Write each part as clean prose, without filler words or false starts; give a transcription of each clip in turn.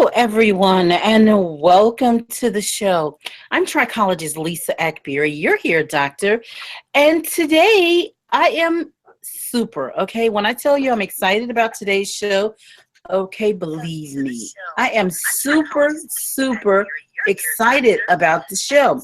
Hello, everyone, and welcome to the show. I'm trichologist Lisa Akbari. You're here, doctor. And today I am super, okay? When I tell you I'm excited about today's show, okay, believe me, I am super excited about the show.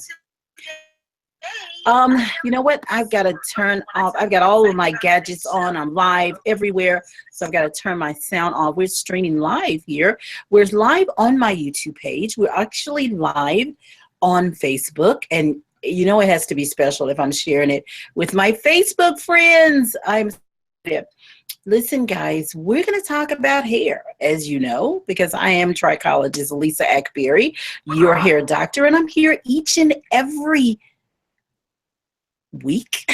You know what? I've got to turn off. I've got all of my gadgets on. I'm live everywhere. So I've got to turn my sound off. We're streaming live here. We're live on my YouTube page. We're actually live on Facebook. And you know it has to be special if I'm sharing it with my Facebook friends. Listen, guys, we're going to talk about hair, as you know, because I am trichologist Lisa Akbari, your hair doctor, and I'm here each and every week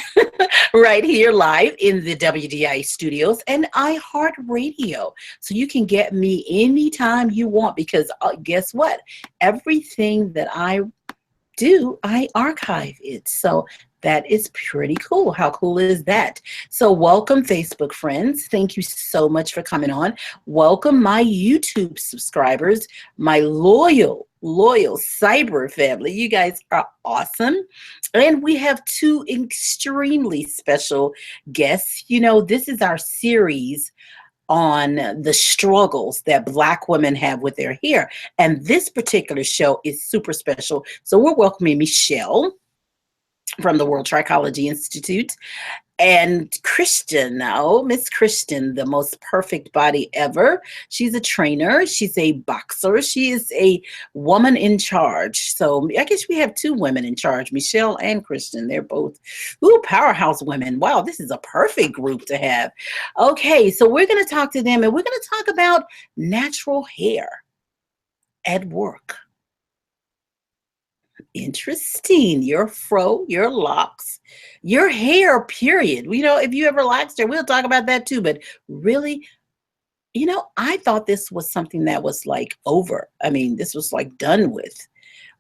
right here live in the WDI studios and iHeartRadio. So you can get me anytime you want because guess what? Everything that I do, I archive it. So that is pretty cool. How cool is that? So welcome, Facebook friends. Thank you so much for coming on. Welcome, my YouTube subscribers, my loyal cyber family. You guys are awesome. And we have two extremely special guests. You know, this is our series on the struggles that Black women have with their hair. And this particular show is super special. So we're welcoming Michelle from the World Trichology Institute, and Christian, Miss Christian, the most perfect body ever. She's a trainer. She's a boxer. She is a woman in charge. So I guess we have two women in charge, Michelle and Christian. They're both powerhouse women. Wow, this is a perfect group to have. Okay, so we're going to talk to them, and we're going to talk about natural hair at work. Interesting. Your fro, your locks, your hair, period. You know, if you ever relaxed her, we'll talk about that too. But really, you know, I thought this was something that was like over. I mean, this was like done with.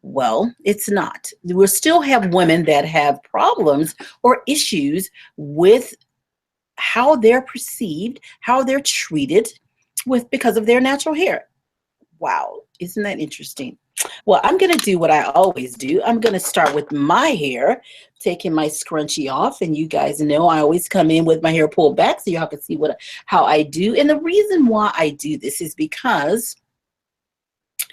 Well, it's not. We still have women that have problems or issues with how they're perceived, how they're treated because of their natural hair. Wow. Isn't that interesting? Well, I'm going to do what I always do. I'm going to start with my hair, taking my scrunchie off. And you guys know I always come in with my hair pulled back so y'all can see how I do. And the reason why I do this is because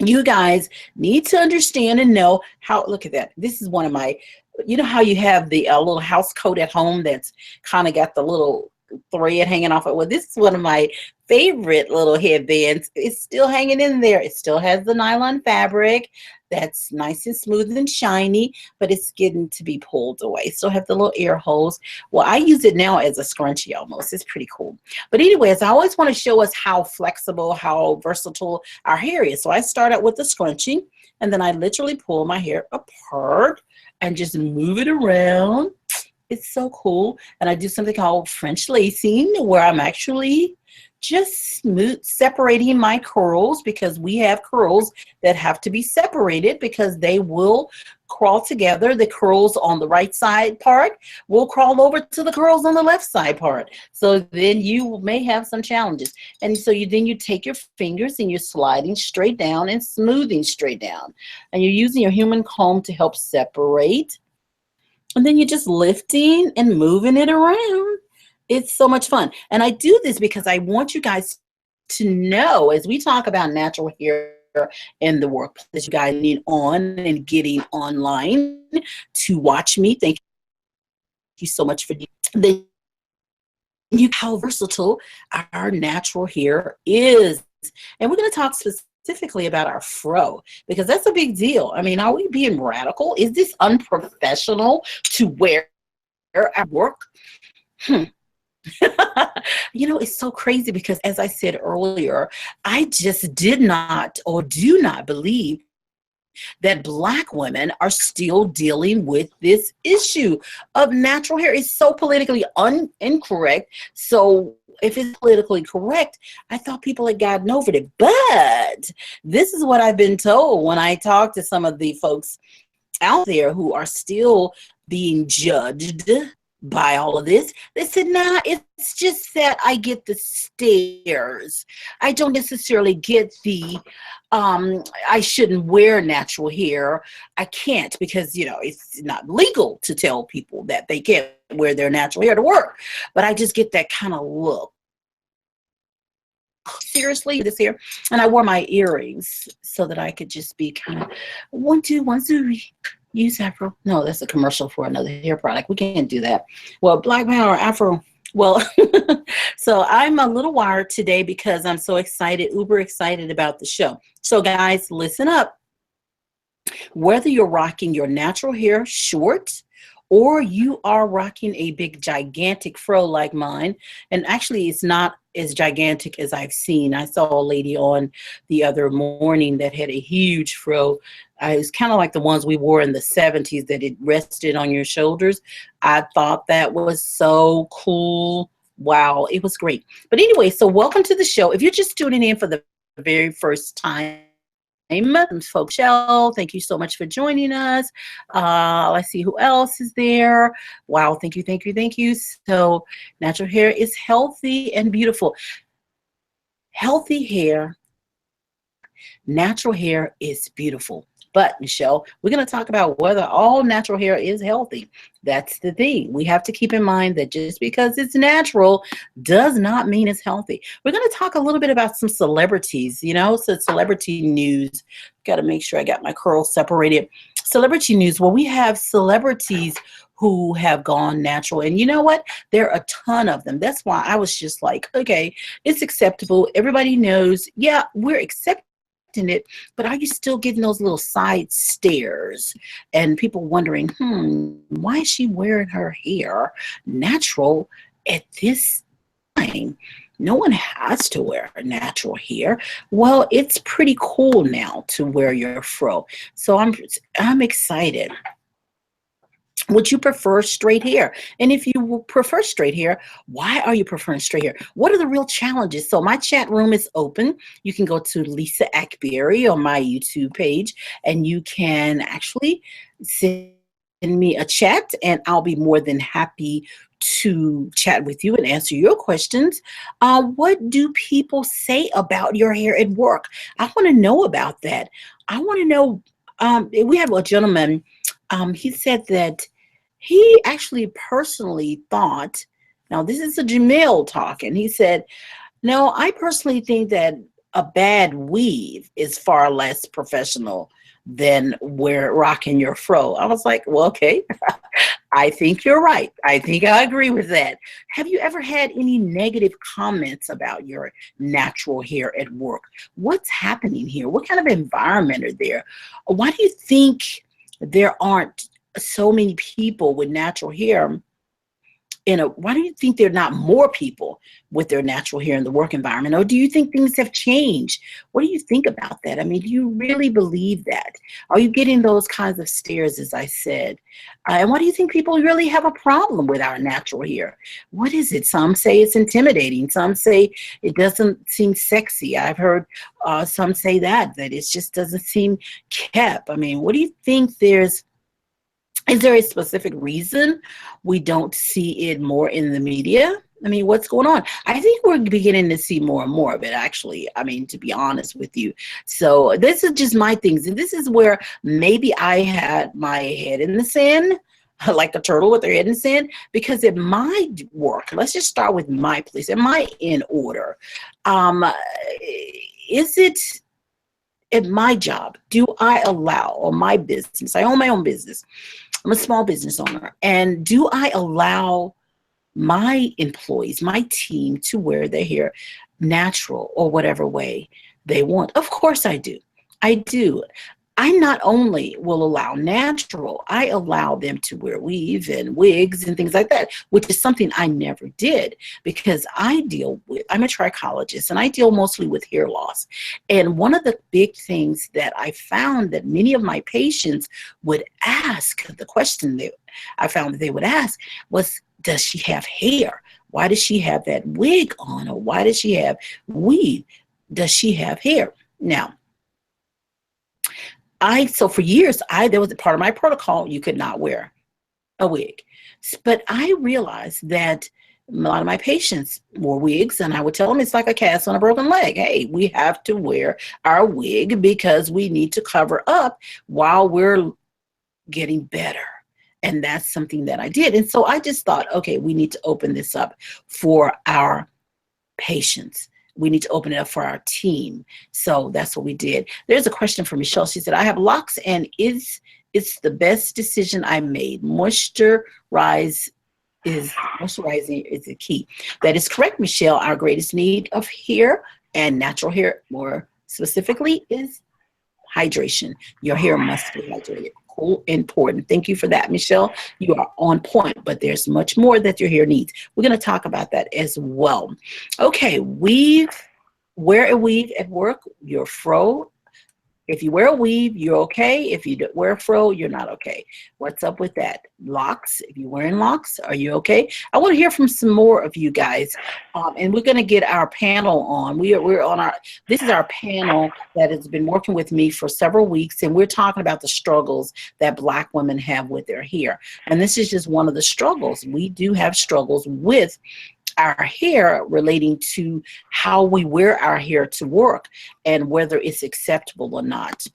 you guys need to understand and know how, look at that. This is one of my, you know how you have the little house coat at home that's kind of got the little thread hanging off it. Well, this is one of my favorite little headbands. It's still hanging in there. It still has the nylon fabric that's nice and smooth and shiny, but it's getting to be pulled away. Still have the little air holes. Well, I use it now as a scrunchie almost. It's pretty cool. But anyways, I always want to show us how flexible, how versatile our hair is. So I start out with the scrunchie, and then I literally pull my hair apart and just move it around. It's so cool. And I do something called French lacing, where I'm actually just separating my curls, because we have curls that have to be separated because they will crawl together. The curls on the right side part will crawl over to the curls on the left side part. So then you may have some challenges. And so then you take your fingers and you're sliding straight down and smoothing straight down. And you're using your human comb to help separate. And then you're just lifting and moving it around. It's so much fun. And I do this because I want you guys to know, as we talk about natural hair in the workplace, you guys need on and getting online to watch me. Thank you so much for how versatile our natural hair is. And we're going to talk specifically about our fro, because that's a big deal. I mean, are we being radical? Is this unprofessional to wear at work? You know, it's so crazy because, as I said earlier, I just did not or do not believe that Black women are still dealing with this issue of natural hair. It's so politically incorrect. So if it's politically correct, I thought people had gotten over it. But this is what I've been told when I talk to some of the folks out there who are still being judged buy all of this. They said, nah, it's just that I get the stares. I don't necessarily get the, I shouldn't wear natural hair. I can't because, it's not legal to tell people that they can't wear their natural hair to work. But I just get that kind of look. Seriously, this here. And I wore my earrings so that I could just be kind of 1, 2, 1, 2. Use Afro. No, that's a commercial for another hair product. We can't do that. Well, Black Power, Afro. Well, so I'm a little wired today because I'm so excited, uber excited about the show. So guys, listen up. Whether you're rocking your natural hair short or you are rocking a big gigantic fro like mine, and actually it's not as gigantic as I've seen. I saw a lady on the other morning that had a huge fro. It was kind of like the ones we wore in the 70s that it rested on your shoulders. I thought that was so cool. Wow, it was great. But anyway, so welcome to the show. If you're just tuning in for the very first time, folks, Shell, thank you so much for joining us. Let's see who else is there. Wow, thank you, thank you, thank you. So natural hair is healthy and beautiful. Healthy hair, natural hair is beautiful. But Michelle, we're going to talk about whether all natural hair is healthy. That's the thing. We have to keep in mind that just because it's natural does not mean it's healthy. We're going to talk a little bit about some celebrities, so celebrity news. Got to make sure I got my curls separated. Celebrity news. Well, we have celebrities who have gone natural. And you know what? There are a ton of them. That's why I was just like, okay, it's acceptable. Everybody knows, yeah, we're accepting it, but are you still getting those little side stares and people wondering, why is she wearing her hair natural at this time? No one has to wear natural hair. Well, it's pretty cool now to wear your fro. So I'm excited. Would you prefer straight hair? And if you prefer straight hair, why are you preferring straight hair? What are the real challenges? So my chat room is open. You can go to Lisa Akbari on my YouTube page, and you can actually send me a chat, and I'll be more than happy to chat with you and answer your questions. What do people say about your hair at work? I want to know about that. I want to know. We have a gentleman. He said that he actually personally thought, now this is a Jamil talking, he said, no, I personally think that a bad weave is far less professional than rocking your fro. I was like, well, okay, I think you're right. I think I agree with that. Have you ever had any negative comments about your natural hair at work? What's happening here? What kind of environment are there? Why do you think there aren't so many people with natural hair why do you think there are not more people with their natural hair in the work environment? Or do you think things have changed? What do you think about that? I mean, do you really believe that? Are you getting those kinds of stares, as I said? And why do you think people really have a problem with our natural hair? What is it? Some say it's intimidating. Some say it doesn't seem sexy. I've heard some say that it just doesn't seem kept. I mean, what do you think is there a specific reason we don't see it more in the media? I mean, what's going on? I think we're beginning to see more and more of it, actually. I mean, to be honest with you. So this is just my things. And this is where maybe I had my head in the sand, like a turtle with their head in the sand, because at my work, let's just start with my place, am I in order? Is it at my job, do I allow, or my business, I own my own business, I'm a small business owner, and do I allow my employees, my team, to wear their hair natural or whatever way they want? Of course I do. I do. I not only will allow natural, I allow them to wear weave and wigs and things like that, which is something I never did because I'm a trichologist and I deal mostly with hair loss. And one of the big things that I found that many of my patients would ask, the question that I found that they would ask was, does she have hair? Why does she have that wig on? Or why does she have weave? Does she have hair? Now, so for years, there was a part of my protocol, you could not wear a wig. But I realized that a lot of my patients wore wigs, and I would tell them it's like a cast on a broken leg. Hey, we have to wear our wig because we need to cover up while we're getting better. And that's something that I did. And so I just thought, okay, we need to open this up for our patients. We need to open it up for our team. So that's what we did. There's a question from Michelle. She said, I have locks and it's the best decision I made. Moisturizing is the key. That is correct, Michelle. Our greatest need of hair and natural hair, more specifically, is hydration. Your hair must be hydrated. Cool, important. Thank you for that, Michelle. You are on point, but there's much more that your hair needs. We're going to talk about that as well. Okay, weave. Wear a weave at work. Your fro. If you wear a weave, you're okay. If you wear a fro, you're not okay. What's up with that? Locks. If you're wearing locks, are you okay? I want to hear from some more of you guys, and we're going to get our panel on. We're on our. This is our panel that has been working with me for several weeks, and we're talking about the struggles that Black women have with their hair. And this is just one of the struggles. We do have struggles with our hair relating to how we wear our hair to work and whether it's acceptable or not.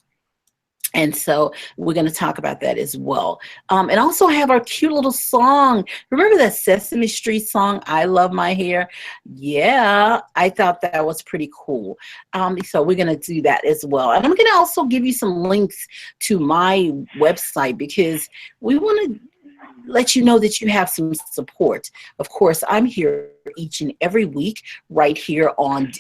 And so we're going to talk about that as well. And also have our cute little song. Remember that Sesame Street song, I Love My Hair? Yeah, I thought that was pretty cool. So we're going to do that as well. And I'm going to also give you some links to my website because we want to let you know that you have some support. Of course, I'm here each and every week right here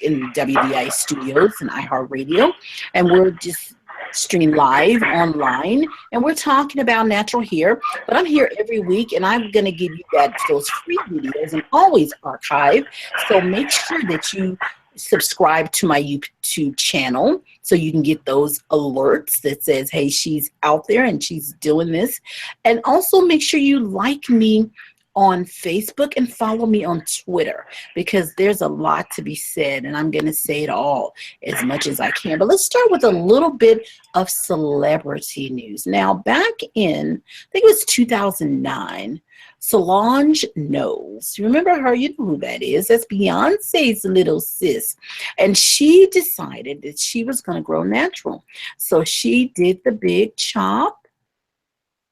in WDI Studios and iHeartRadio, and we're just streaming live online, and we're talking about natural hair. But I'm here every week, and I'm going to give you those free videos and always archive. So make sure that you subscribe to my YouTube channel so you can get those alerts that says, hey, she's out there and she's doing this. And also make sure you like me on Facebook and follow me on Twitter because there's a lot to be said and I'm going to say it all as much as I can. But let's start with a little bit of celebrity news. Now, back in, I think it was 2009, Solange Knowles. You remember her? You know who that is. That's Beyonce's little sis. And she decided that she was going to grow natural. So she did the big chop.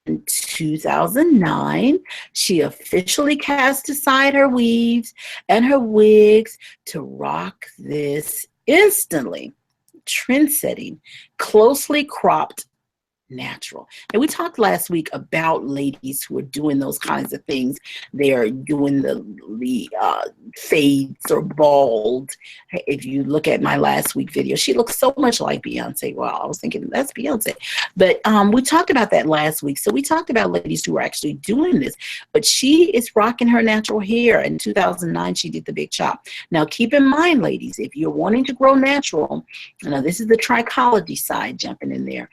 In 2009, she officially cast aside her weaves and her wigs to rock this instantly trend-setting, closely cropped natural. And we talked last week about ladies who are doing those kinds of things. They're doing the fades or bald. If you look at my last week video, she looks so much like Beyonce. Wow, I was thinking that's Beyonce. But we talked about that last week. So we talked about ladies who are actually doing this. But she is rocking her natural hair. In 2009, she did the big chop. Now, keep in mind, ladies, if you're wanting to grow natural, now this is the trichology side jumping in there.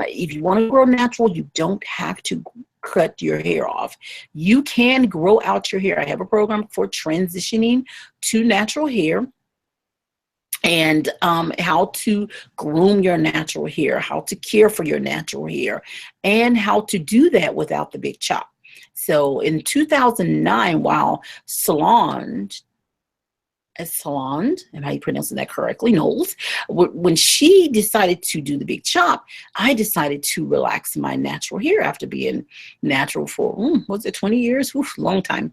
If you want to grow natural, you don't have to cut your hair off. You can grow out your hair. I have a program for transitioning to natural hair and how to groom your natural hair, how to care for your natural hair, and how to do that without the big chop. So in 2009, while Solange, am I pronouncing that correctly, Knowles, when she decided to do the big chop, I decided to relax my natural hair after being natural for, was it 20 years? Oof, long time.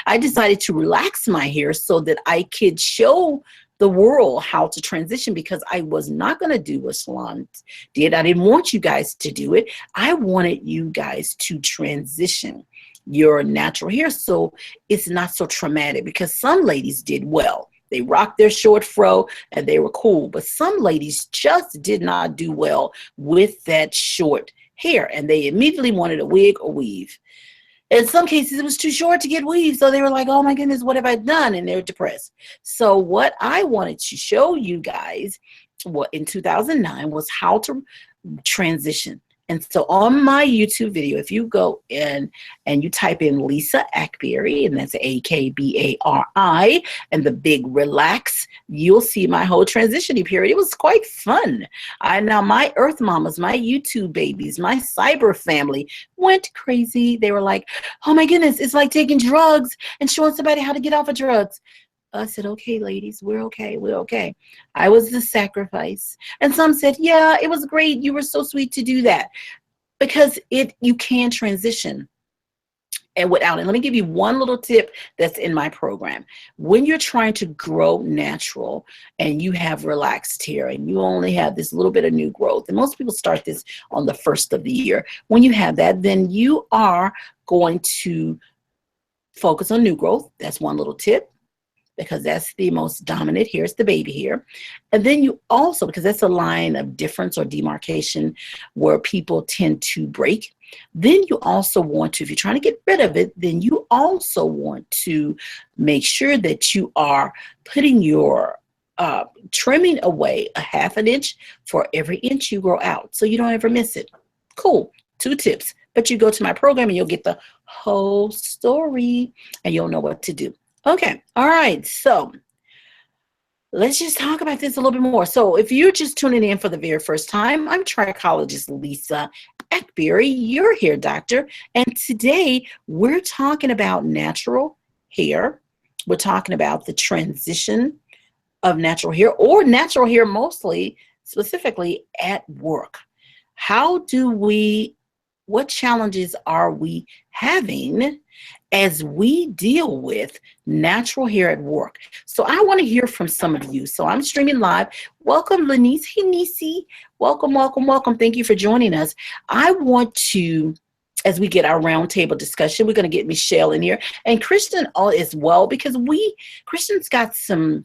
I decided to relax my hair so that I could show the world how to transition because I was not going to do what Solange did. I didn't want you guys to do it. I wanted you guys to transition your natural hair so it's not so traumatic because some ladies did well. They rocked their short fro and they were cool, but some ladies just did not do well with that short hair and they immediately wanted a wig or weave. In some cases, it was too short to get weave, so they were like, oh my goodness, what have I done? And they're depressed. So what I wanted to show you guys in 2009 was how to transition. And so on my YouTube video, if you go in and you type in Lisa Akbari, and that's Akbari, and the big relax, you'll see my whole transitioning period. It was quite fun. Now my Earth Mamas, my YouTube babies, my cyber family went crazy. They were like, oh my goodness, it's like taking drugs and showing somebody how to get off of drugs. I said, okay, ladies, we're okay. We're okay. I was the sacrifice. And some said, yeah, it was great. You were so sweet to do that. Because you can transition and without it. Let me give you one little tip that's in my program. When you're trying to grow natural and you have relaxed hair and you only have this little bit of new growth, and most people start this on the first of the year. When you have that, then you are going to focus on new growth. That's one little tip, because that's the most dominant hair. It's the baby hair. And then you also, because that's a line of difference or demarcation where people tend to break, then you also want to, if you're trying to get rid of it, then you also want to make sure that you are putting your trimming away a ½ an inch for every inch you grow out, so you don't ever miss it. Cool, 2 tips. But you go to my program and you'll get the whole story and you'll know what to do. Okay, all right, so let's just talk about this a little bit more. So if you're just tuning in for the very first time, I'm trichologist Lisa Akbari, your hair doctor, and today we're talking about natural hair. We're talking about the transition of natural hair, or natural hair mostly, specifically at work. What challenges are we having as we deal with natural hair at work? So I want to hear from some of you. So I'm streaming live. Welcome, Lenice. Hey, Nisi. Welcome, welcome, welcome. Thank you for joining us. I want to, as we get our roundtable discussion, we're going to get Michelle in here and Kristen as well, because Kristen's got some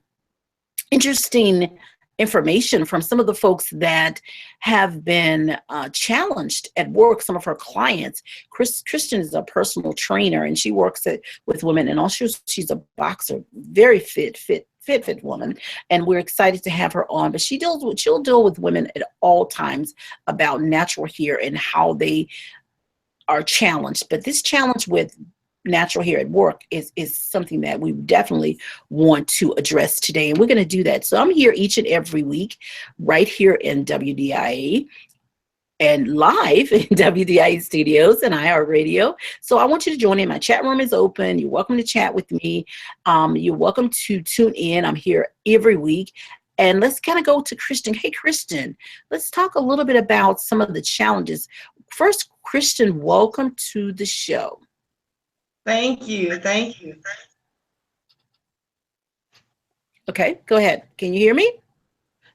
interesting information from some of the folks that have been challenged at work, some of her clients. Kristen is a personal trainer, and she works with women, and also she's a boxer, very fit woman, and we're excited to have her on. But she'll deal with women at all times about natural hair and how they are challenged. But this challenge with natural hair at work is something that we definitely want to address today, and we're going to do that. So I'm here each and every week right here in WDIA and live in WDIA studios and iHeartRadio. So I want you to join in. My chat room is open. You're welcome to chat with me. You're welcome to tune in. I'm here every week. And let's kind of go to Kristen. Hey, Kristen, let's talk a little bit about some of the challenges. First, Kristen, welcome to the show. Thank you. Thank you. Okay, go ahead. Can you hear me?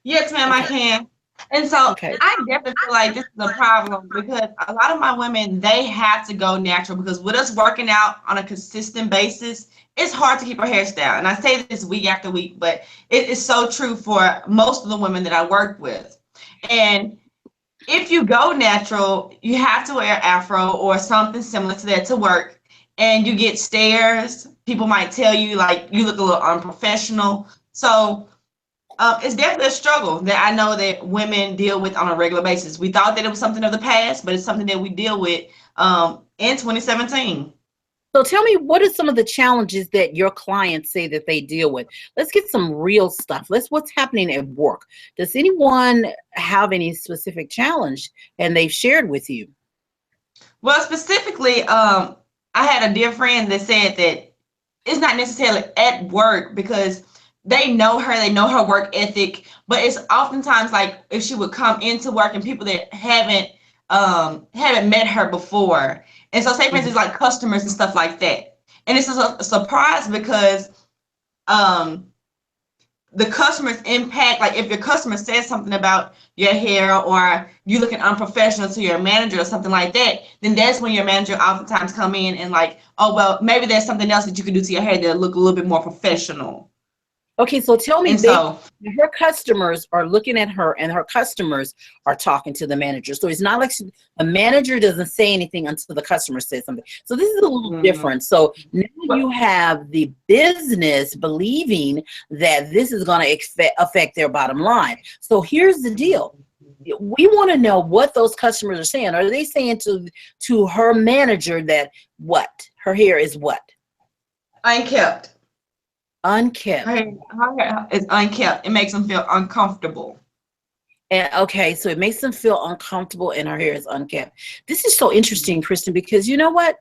Yes, ma'am, okay. I can. And so I definitely feel like this is a problem, because a lot of my women, they have to go natural, because with us working out on a consistent basis, it's hard to keep our hairstyle. And I say this week after week, but it is so true for most of the women that I work with. And if you go natural, you have to wear Afro or something similar to that to work. And you get stares. People might tell you, like, you look a little unprofessional. So it's definitely a struggle that I know that women deal with on a regular basis. We thought that it was something of the past, but it's something that we deal with in 2017. So tell me, what are some of the challenges that your clients say that they deal with? Let's get some real stuff. What's happening at work? Does anyone have any specific challenge and they've shared with you? Well, specifically, I had a dear friend that said that it's not necessarily at work, because they know her work ethic, but it's oftentimes like if she would come into work and people that haven't met her before. And so say for instance, like customers and stuff like that. And it's a surprise, because the customer's impact, like if your customer says something about your hair or you looking unprofessional to your manager or something like that, then that's when your manager oftentimes come in and like, oh, well, maybe there's something else that you can do to your hair that look a little bit more professional. Okay, so tell me, her customers are looking at her and her customers are talking to the manager. So it's not like the manager doesn't say anything until the customer says something. So this is a little different. So now you have the business believing that this is going to affect their bottom line. So here's the deal. we want to know what those customers are saying. Are they saying to her manager that what? Her hair is what? Unkept. Unkept. Her hair is unkept. It makes them feel uncomfortable. And okay, so it makes them feel uncomfortable and her hair is unkept. This is so interesting, Kristen, because you know what?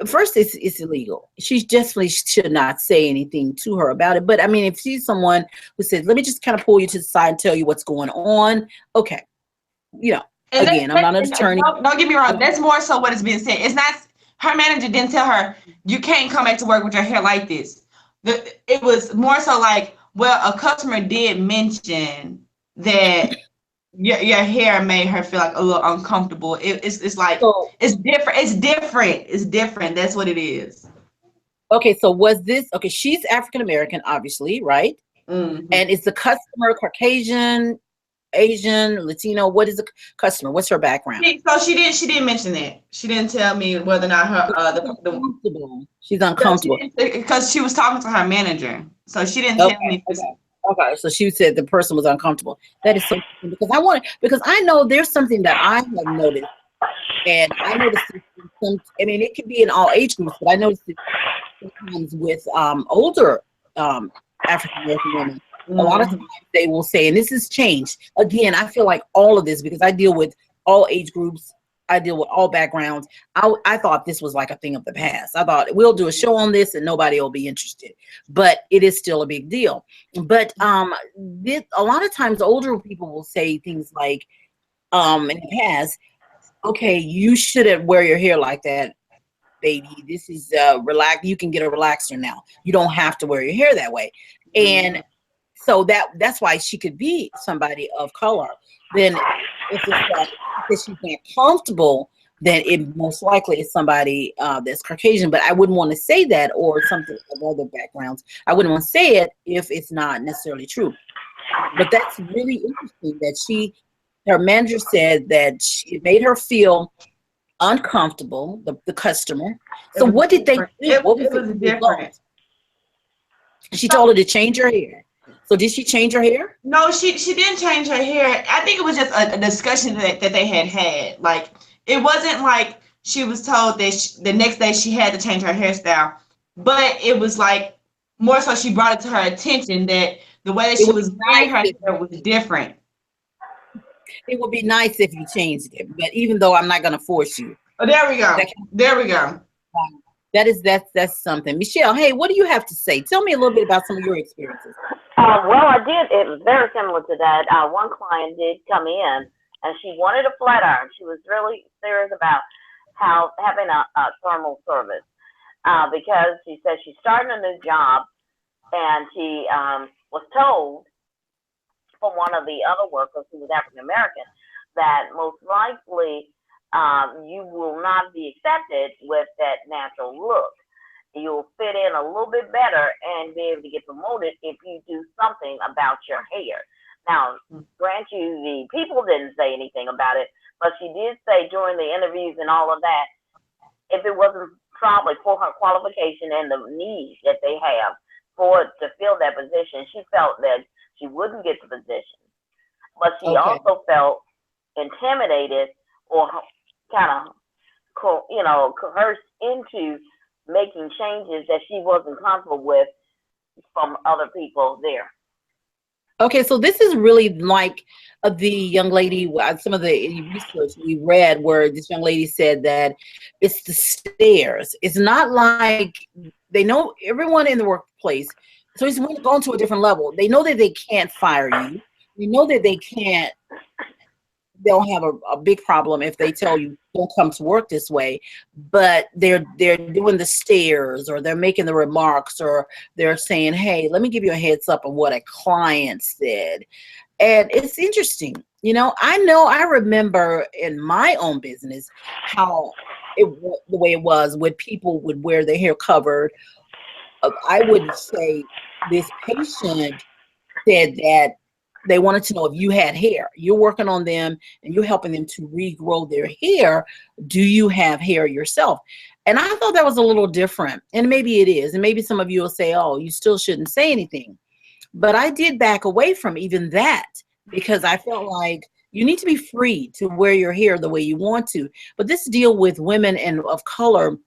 First, it's illegal. She definitely should not say anything to her about it. But I mean, if she's someone who says, let me just kind of pull you to the side and tell you what's going on. Okay. You know, and again, I'm not an attorney. Don't get me wrong. That's more so what is being said. It's not, her manager didn't tell her, you can't come back to work with your hair like this. It was more so like, well, a customer did mention that your hair made her feel like a little uncomfortable. It's like, so, it's different. That's what it is. Okay, so was this, okay, she's African American, obviously, right? Mm-hmm. And is the customer Caucasian, Asian, Latino? What is the customer? What's her background? So she didn't mention that. She didn't tell me whether or not her she's uncomfortable because she was talking to her manager. So she didn't tell me. Okay, so she said the person was uncomfortable. That is so interesting because I know there's something that I have noticed, and I noticed I mean, it could be in all age groups, but I noticed it sometimes with older African American women. Mm-hmm. A lot of times they will say, and this has changed. Again, I feel like all of this, because I deal with all age groups, I deal with all backgrounds. I thought this was like a thing of the past. I thought we'll do a show on this and nobody will be interested, but it is still a big deal. But a lot of times older people will say things like, in the past, okay, you shouldn't wear your hair like that, baby. This is relax. You can get a relaxer now. You don't have to wear your hair that way. And so that's why she could be somebody of color. Then if it's like, because she's not comfortable, then it most likely is somebody that's Caucasian. But I wouldn't want to say that, or something of other backgrounds. I wouldn't want to say it if it's not necessarily true. But that's really interesting that her manager said that it made her feel uncomfortable, the customer. So what did they do? What was the different? She told her to change her hair. So did she change her hair? No, she didn't change her hair. I think it was just a discussion that they had. Like, it wasn't like she was told that the next day she had to change her hairstyle, but it was like more so she brought it to her attention that the way that she was wearing her hair was different. It would be nice if you changed it, but even though I'm not going to force you. Oh, there we go. That's something. Michelle, hey, what do you have to say? Tell me a little bit about some of your experiences. Well, I did. It was very similar to that. One client did come in, and she wanted a flat iron. She was really serious about having a thermal service because she said she's starting a new job, and she was told from one of the other workers who was African American that most likely you will not be accepted with that natural look. You'll fit in a little bit better and be able to get promoted if you do something about your hair. Now, grant you, the people didn't say anything about it, but she did say during the interviews and all of that, if it wasn't probably for her qualification and the needs that they have to fill that position, she felt that she wouldn't get the position. But she also felt intimidated or kind of, coerced into making changes that she wasn't comfortable with from other people there. Okay, so this is really like the young lady, some of the research we read where this young lady said that it's the stairs. It's not like they know everyone in the workplace, so it's going to a different level. They know that they can't fire you. They know that they'll have a big problem if they tell you don't come to work this way, but they're doing the stares, or they're making the remarks, or they're saying, hey, let me give you a heads up of what a client said. And it's interesting. I remember in my own business how the way it was when people would wear their hair covered. I would say this patient said that they wanted to know if you had hair. You're working on them and you're helping them to regrow their hair. Do you have hair yourself? And I thought that was a little different. And maybe it is. And maybe some of you will say, oh, you still shouldn't say anything. But I did back away from even that because I felt like You need to be free to wear your hair the way you want to. But this deal with women and of color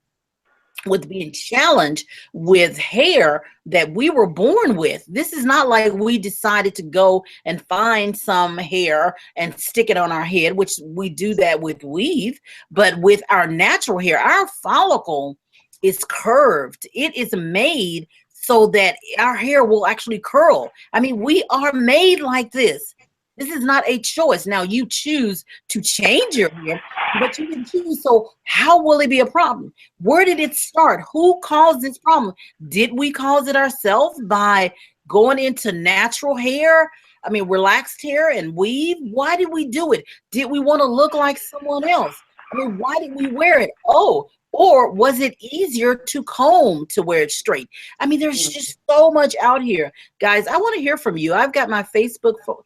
with being challenged with hair that we were born with. This is not like we decided to go and find some hair and stick it on our head, which we do that with weave, but with our natural hair, our follicle is curved. It is made so that our hair will actually curl. I mean, we are made like this. This is not a choice. Now you choose to change your hair, but you can choose. So how will it be a problem? Where did it start? Who caused this problem? Did we cause it ourselves by going into natural hair? I mean, relaxed hair and weave? Why did we do it? Did we want to look like someone else? I mean, why did we wear it? Oh, or was it easier to comb to wear it straight? I mean, there's just so much out here. Guys, I want to hear from you. I've got my Facebook folks.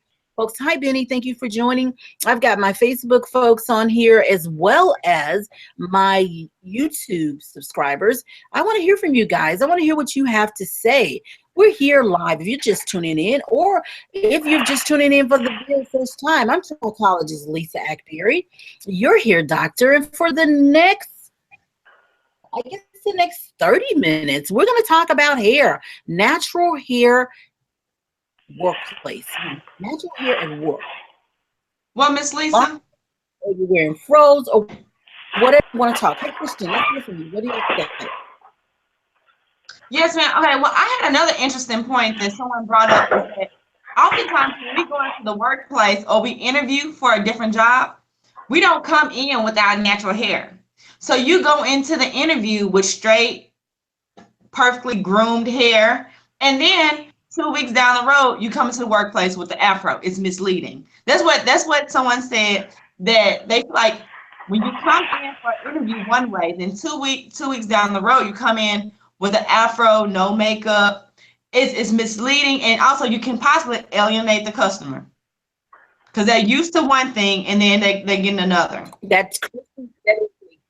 Hi, Benny. Thank you for joining. I've got my Facebook folks on here as well as my YouTube subscribers. I want to hear from you guys. I want to hear what you have to say. We're here live if you're just tuning in, or if you're just tuning in for the very first time. I'm trichologist Lisa Akbari. You're here, doctor. And for the next, I guess the next 30 minutes, we're going to talk about hair, natural hair workplace, natural hair and work. Well, Miss Lisa, or you're wearing froze or whatever you want to talk. Hey, Christian, let's hear from you. What do you have to say? yes, ma'am. Okay, well, I had another interesting point that someone brought up. Is that oftentimes when we go into the workplace or we interview for a different job, we don't come in with our natural hair. So you go into the interview with straight, perfectly groomed hair, and then 2 weeks down the road, you come into the workplace with the Afro. It's misleading. That's what someone said, that they like when you come in for an interview one way, then 2 weeks down the road, you come in with an Afro, no makeup. It's misleading, and also you can possibly alienate the customer because they're used to one thing and then they get another. That is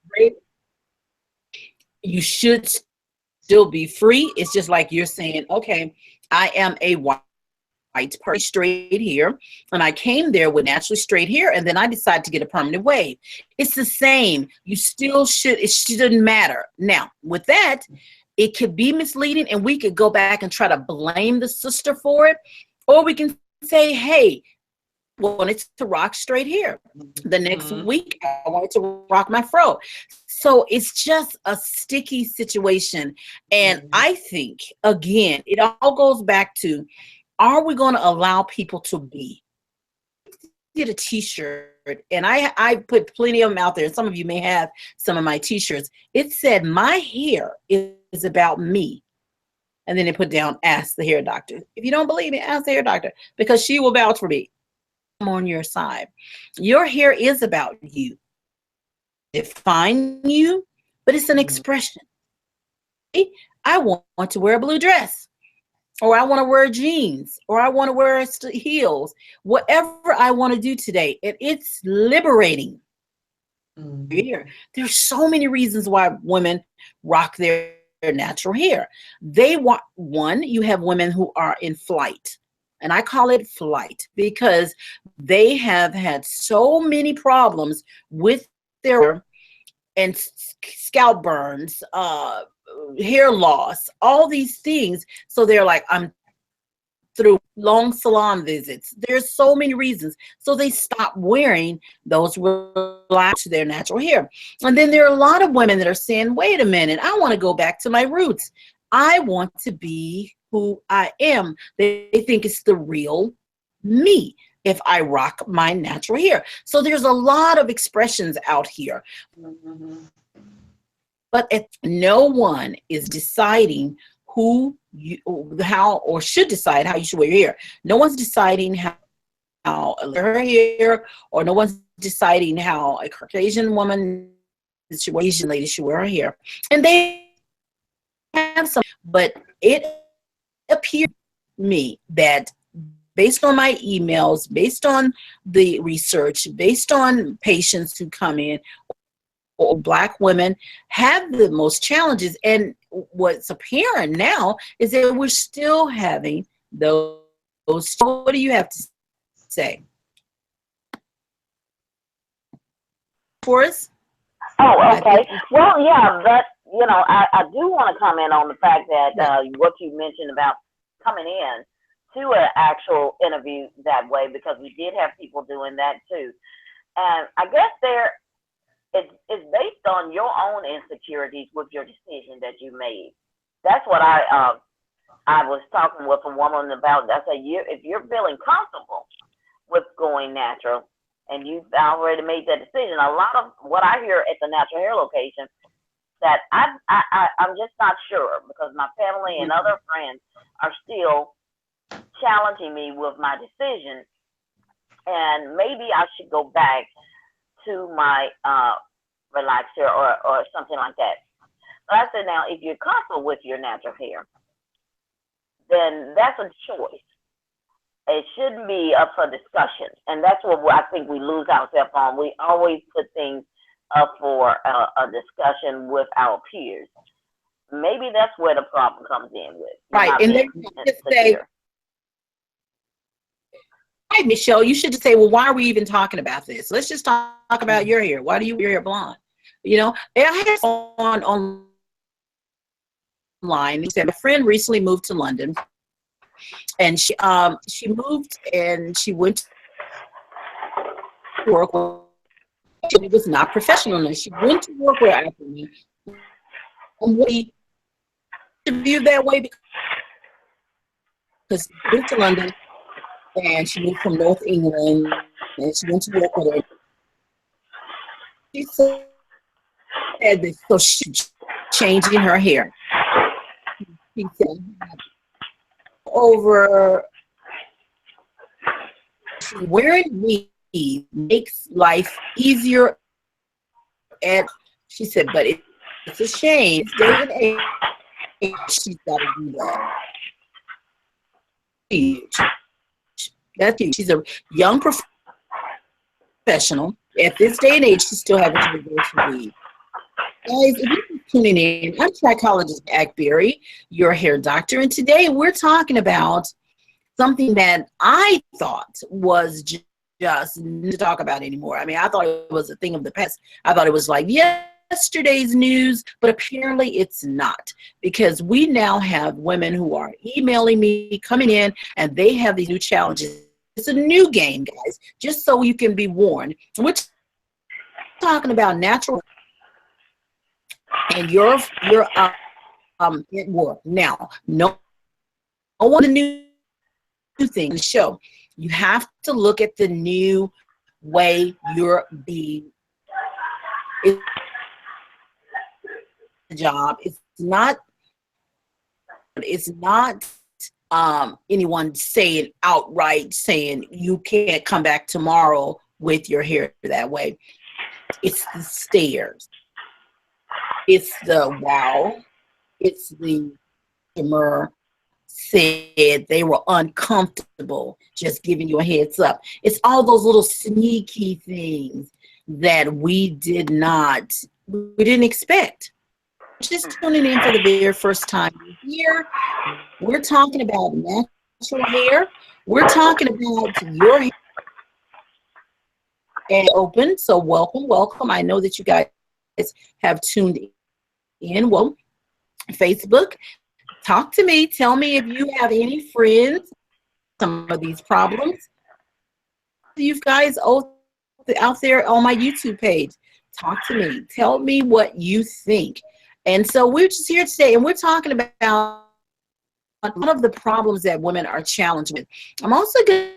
great. You should still be free. It's just like you're saying, okay, I am a white person, straight hair, and I came there with naturally straight hair, and then I decided to get a permanent wave. It's the same. You still should, it shouldn't matter. Now, with that, it could be misleading, and we could go back and try to blame the sister for it, or we can say, hey, I wanted to rock straight hair. The next week, I wanted to rock my fro. So it's just a sticky situation. And I think, again, it all goes back to, are we going to allow people to be? Get a t-shirt, and I put plenty of them out there. Some of you may have some of my t-shirts. It said, my hair is about me. And then they put down, ask the hair doctor. If you don't believe me, ask the hair doctor, because she will vouch for me. I'm on your side. Your hair is about you. Define you, but it's an expression. I want to wear a blue dress, or I want to wear jeans, or I want to wear heels, whatever I want to do today. And it's liberating. There's so many reasons why women rock their natural hair. They want, one, you have women who are in flight. And I call it flight because they have had so many problems with their and scalp burns, hair loss, all these things. So they're like, I'm through long salon visits. There's so many reasons. So they stop wearing those relax to their natural hair. And then there are a lot of women that are saying, wait a minute, I want to go back to my roots. I want to be who I am. They think it's the real me if I rock my natural hair. So there's a lot of expressions out here. But no one is deciding who you, how, or should decide how you should wear your hair. No one's deciding how her hair, or no one's deciding how a Caucasian woman, Asian lady should wear her hair. And they have some, but it appears to me that based on my emails, based on the research, based on patients who come in, or Black women have the most challenges. And what's apparent now is that we're still having those. What do you have to say? for us? Oh, okay. Well, yeah, but I do want to comment on the fact that what you mentioned about coming in to an actual interview that way, because we did have people doing that too. And I guess it's based on your own insecurities with your decision that you made. That's what I was talking with a woman about. I said, if you're feeling comfortable with going natural and you've already made that decision, a lot of what I hear at the natural hair location that I'm just not sure, because my family and other friends are still challenging me with my decision, and maybe I should go back to my relaxer or something like that. But I said, now, if you're comfortable with your natural hair, then that's a choice. It shouldn't be up for discussion. And that's what I think we lose ourselves on. We always put things up for a discussion with our peers. Maybe that's where the problem comes in with. Right. And then just say, right, Michelle, you should just say, well, why are we even talking about this? Let's just talk about your hair. Why do you wear your hair blonde? I had online. He said, my friend recently moved to London, and she moved and she went to work. She was not professional, and she went to work with Akbari. And we viewed that way because she moved to London, and she moved from North England, and she went to work with her. She said that so she's changing her hair. She said wearing weave makes life easier, and she said, but it's a shame. Day and age, she's got to do that. Huge. That's huge. She's a young professional. At this day and age, she's still having to reverse her weave. Guys, if you're tuning in, I'm Trichologist Akbari, your hair doctor, and today we're talking about something that I thought was just to talk about anymore. I mean, I thought it was a thing of the past. I thought it was like yesterday's news, but apparently it's not, because we now have women who are emailing me, coming in, and they have these new challenges. It's a new game, guys, just so you can be warned. We're talking about natural and your at work. Now, no one new thing to show. You have to look at the new way you're being. It's a job. It's not anyone saying outright saying you can't come back tomorrow with your hair that way. It's the stares. It's the wow. It's the customer said they were uncomfortable, just giving you a heads up. It's all those little sneaky things that we didn't expect. Just tuning in for the very first time here, we're talking about natural hair. We're talking about your hair and open. So welcome. I know that you guys have tuned in. Well, Facebook, talk to me. Tell me if you have any friends, some of these problems. You guys out there on my YouTube page, talk to me. Tell me what you think. And so we're just here today, and we're talking about one of the problems that women are challenged with. I'm also going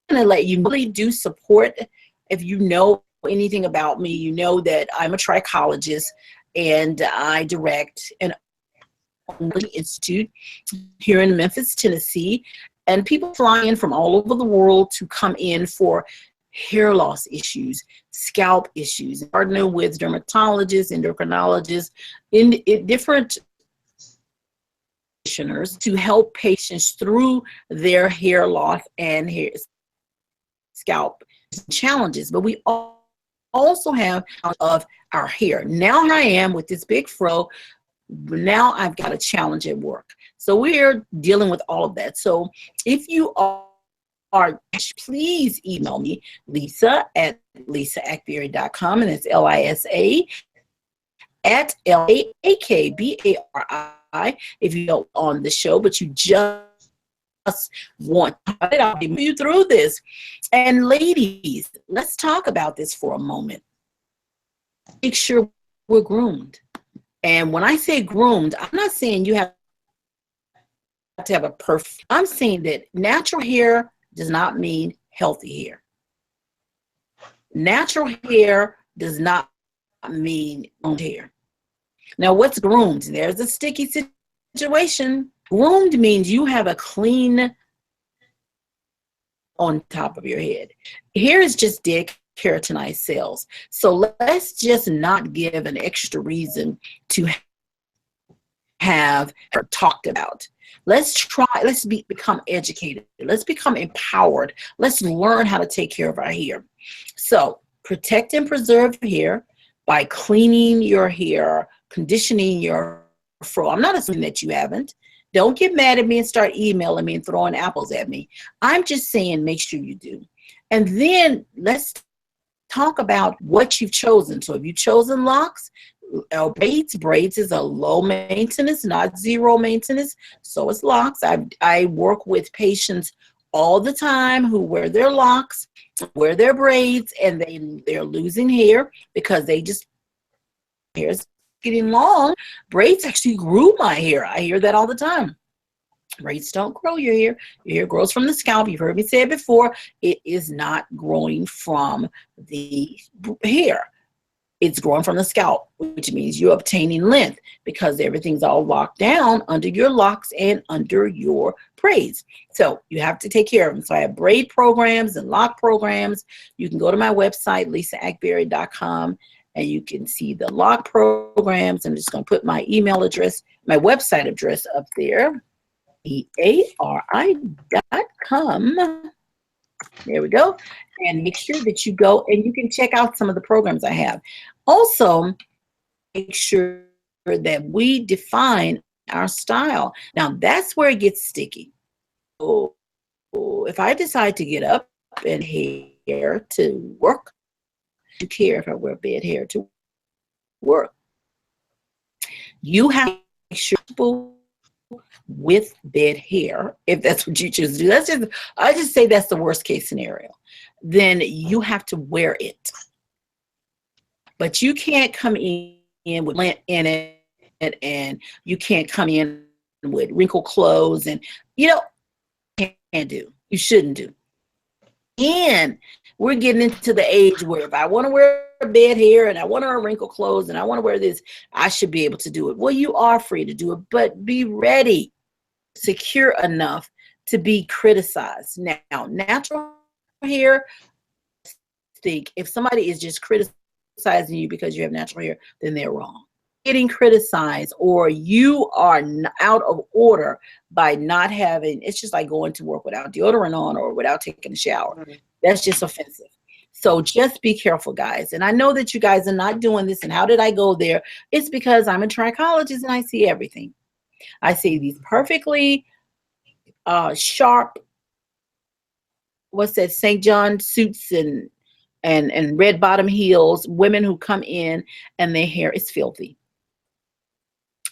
to let you really do support. If you know anything about me, you know that I'm a trichologist, and I direct an institute here in Memphis, Tennessee, and people fly in from all over the world to come in for hair loss issues, scalp issues, partner with dermatologists, endocrinologists, in different practitioners to help patients through their hair loss and hair scalp challenges. But we also have of our hair. Now here I am with this big fro. Now I've got a challenge at work. So we're dealing with all of that. So if you are are, please email me, Lisa at lisaakbari.com, and it's Lisa at LAAKBARI. If you don't on the show, but you just want it, I'll move you through this. And ladies, let's talk about this for a moment. Make sure we're groomed. And when I say groomed, I'm not saying you have to have a perfect, I'm saying that natural hair does not mean healthy hair. Natural hair does not mean groomed hair. Now, what's groomed? There's a sticky situation. Groomed means you have a clean on top of your head. Hair is just dead keratinized cells. So let's just not give an extra reason to have her talked about. Let's become educated. Let's become empowered. Let's learn how to take care of our hair. So protect and preserve hair by cleaning your hair, conditioning your fro. I'm not assuming that you haven't. Don't get mad at me and start emailing me and throwing apples at me. I'm just saying make sure you do. And then let's talk about what you've chosen. So if you've chosen locks, braids is a low maintenance, not zero maintenance. So it's locks. I work with patients all the time who wear their locks, wear their braids, and they're losing hair because hair's getting long. Braids actually grew my hair. I hear that all the time. Braids don't grow your hair. Your hair grows from the scalp. You've heard me say it before. It is not growing from the hair. It's growing from the scalp, which means you're obtaining length because everything's all locked down under your locks and under your braids. So you have to take care of them. So I have braid programs and lock programs. You can go to my website, lisaakbari.com, and you can see the lock programs. I'm just going to put my email address, my website address up there, eari.com. There we go. And make sure that you go and you can check out some of the programs I have. Also, make sure that we define our style. Now, that's where it gets sticky. So, if I decide to get up and hair to work, I don't care if I wear bed hair to work. You have to make sure with bed hair, if that's what you choose to do. I just say that's the worst case scenario. Then you have to wear it. But you can't come in with lint in it, and you can't come in with wrinkled clothes, and can't do. You shouldn't do. And we're getting into the age where if I want to wear bed hair and I want to wear wrinkled clothes and I want to wear this, I should be able to do it. Well, you are free to do it, but be ready, secure enough to be criticized. Now, natural hair, if somebody is just criticizing you because you have natural hair, then they're wrong. Getting criticized or you are out of order by not having, it's just like going to work without deodorant on or without taking a shower. Mm-hmm. That's just offensive. So just be careful, guys. And I know that you guys are not doing this. And how did I go there? It's because I'm a trichologist and I see everything. I see these perfectly sharp, what's that, St. John suits and red bottom heels, women who come in and their hair is filthy.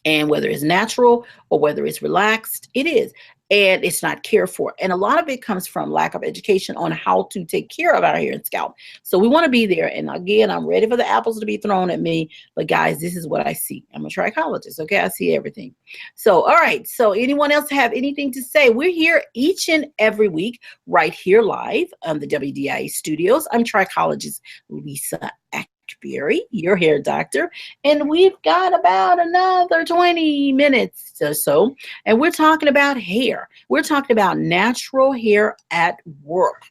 And whether it's natural or whether it's relaxed, it is. And it's not cared for. And a lot of it comes from lack of education on how to take care of our hair and scalp. So we want to be there. And again, I'm ready for the apples to be thrown at me. But guys, this is what I see. I'm a trichologist. Okay, I see everything. So, all right. So anyone else have anything to say? We're here each and every week right here live on the WDIA studios. I'm trichologist Lisa Akbari, your hair doctor, and we've got about another 20 minutes or so, and we're talking about hair. We're talking about natural hair at work,